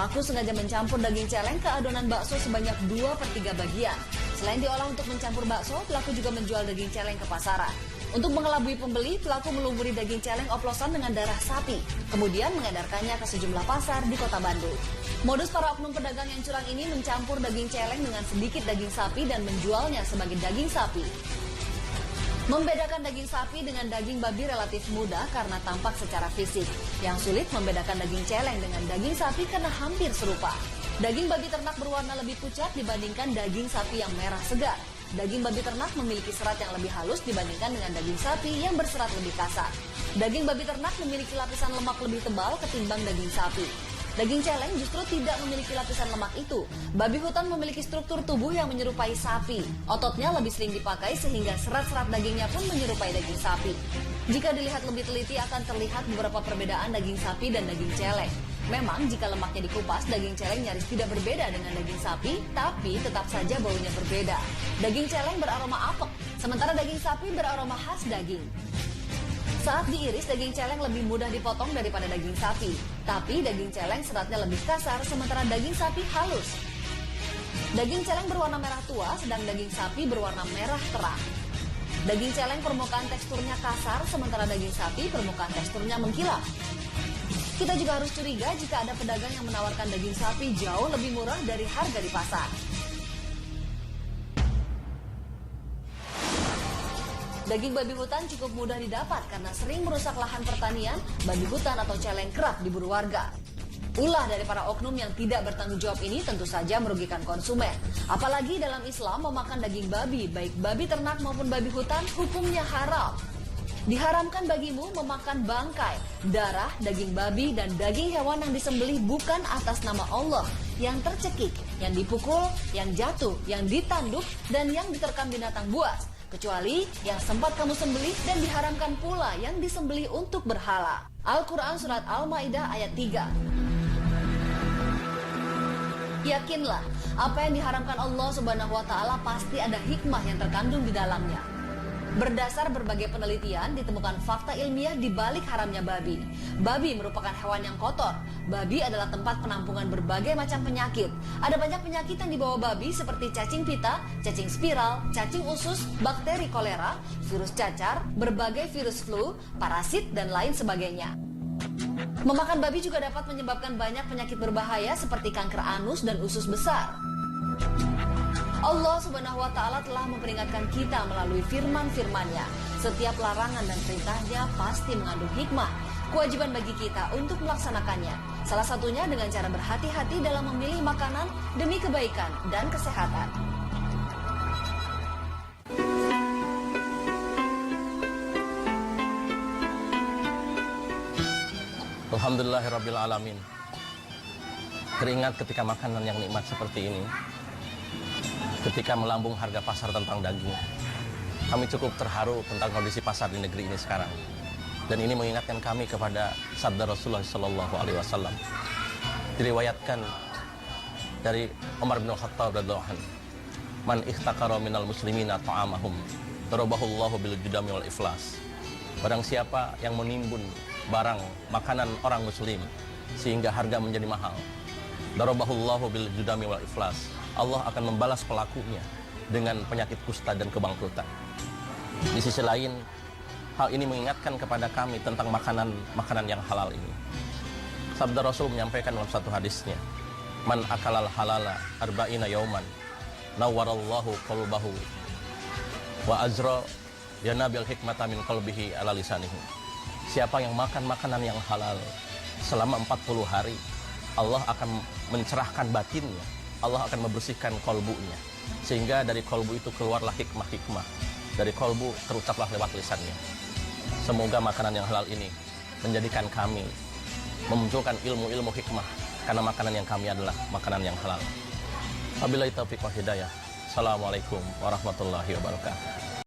Pelaku sengaja mencampur daging celeng ke adonan bakso sebanyak 2/3 bagian. Selain diolah untuk mencampur bakso, pelaku juga menjual daging celeng ke pasaran. Untuk mengelabui pembeli, pelaku melumuri daging celeng oplosan dengan darah sapi, kemudian mengedarkannya ke sejumlah pasar di kota Bandung. Modus para oknum pedagang yang curang ini mencampur daging celeng dengan sedikit daging sapi dan menjualnya sebagai daging sapi. Membedakan daging sapi dengan daging babi relatif mudah karena tampak secara fisik. Yang sulit membedakan daging celeng dengan daging sapi karena hampir serupa. Daging babi ternak berwarna lebih pucat dibandingkan daging sapi yang merah segar. Daging babi ternak memiliki serat yang lebih halus dibandingkan dengan daging sapi yang berserat lebih kasar. Daging babi ternak memiliki lapisan lemak lebih tebal ketimbang daging sapi. Daging celeng justru tidak memiliki lapisan lemak itu. Babi hutan memiliki struktur tubuh yang menyerupai sapi. Ototnya lebih sering dipakai sehingga serat-serat dagingnya pun menyerupai daging sapi. Jika dilihat lebih teliti akan terlihat beberapa perbedaan daging sapi dan daging celeng. Memang jika lemaknya dikupas, daging celeng nyaris tidak berbeda dengan daging sapi, tapi tetap saja baunya berbeda. Daging celeng beraroma apek, sementara daging sapi beraroma khas daging. Saat diiris, daging celeng lebih mudah dipotong daripada daging sapi. Tapi daging celeng seratnya lebih kasar, sementara daging sapi halus. Daging celeng berwarna merah tua, sedang daging sapi berwarna merah terang. Daging celeng permukaan teksturnya kasar, sementara daging sapi permukaan teksturnya mengkilap. Kita juga harus curiga jika ada pedagang yang menawarkan daging sapi jauh lebih murah dari harga di pasar. Daging babi hutan cukup mudah didapat karena sering merusak lahan pertanian. Babi hutan atau celeng kerap diburu warga. Ulah dari para oknum yang tidak bertanggung jawab ini tentu saja merugikan konsumen. Apalagi dalam Islam memakan daging babi, baik babi ternak maupun babi hutan, hukumnya haram. Diharamkan bagimu memakan bangkai, darah, daging babi, dan daging hewan yang disembelih bukan atas nama Allah, yang tercekik, yang dipukul, yang jatuh, yang ditanduk, dan yang diterkam binatang buas. Kecuali yang sempat kamu sembelih dan diharamkan pula yang disembelih untuk berhala. Al-Quran Surat Al-Ma'idah ayat 3. Yakinlah, apa yang diharamkan Allah Subhanahu wa Ta'ala pasti ada hikmah yang terkandung di dalamnya. Berdasar berbagai penelitian, ditemukan fakta ilmiah di balik haramnya babi. Babi merupakan hewan yang kotor. Babi adalah tempat penampungan berbagai macam penyakit. Ada banyak penyakit yang dibawa babi seperti cacing pita, cacing spiral, cacing usus, bakteri kolera, virus cacar, berbagai virus flu, parasit, dan lain sebagainya. Memakan babi juga dapat menyebabkan banyak penyakit berbahaya seperti kanker anus dan usus besar. Allah Subhanahu wa Ta'ala telah memperingatkan kita melalui firman-firman-Nya. Setiap larangan dan perintahnya pasti mengandung hikmah. Kewajiban bagi kita untuk melaksanakannya. Salah satunya dengan cara berhati-hati dalam memilih makanan demi kebaikan dan kesehatan. Alhamdulillahirabbil alamin. Teringat ketika makanan yang nikmat seperti ini. Ketika melambung harga pasar tentang daging, kami cukup terharu tentang kondisi pasar di negeri ini sekarang. Dan ini mengingatkan kami kepada sabda Rasulullah SAW. Diriwayatkan dari Umar bin Khattab radhiyallahu anhu, "Man ikhtakara minal muslimina ta'amahum, darabahullahu bil judami wal iflas." Barang siapa yang menimbun barang makanan orang muslim sehingga harga menjadi mahal, darabahullahu bil judami wal iflas. Allah akan membalas pelakunya dengan penyakit kusta dan kebangkrutan. Di sisi lain, hal ini mengingatkan kepada kami tentang makanan yang halal ini. Sabda Rasul menyampaikan dalam satu hadisnya, "Man akalal halala arba'ina yauman, nawwarallahu qalbahu wa azra yanabil hikmata min qalbihi ala lisanihi." Siapa yang makan makanan yang halal selama 40 hari, Allah akan mencerahkan batinnya. Allah akan membersihkan kolbunya. Sehingga dari kolbu itu keluarlah hikmah-hikmah. Dari kolbu terucaplah lewat lisannya. Semoga makanan yang halal ini menjadikan kami memunculkan ilmu-ilmu hikmah. Karena makanan yang kami adalah makanan yang halal. Wabillahi taufiq wal hidayah. Assalamualaikum warahmatullahi wabarakatuh.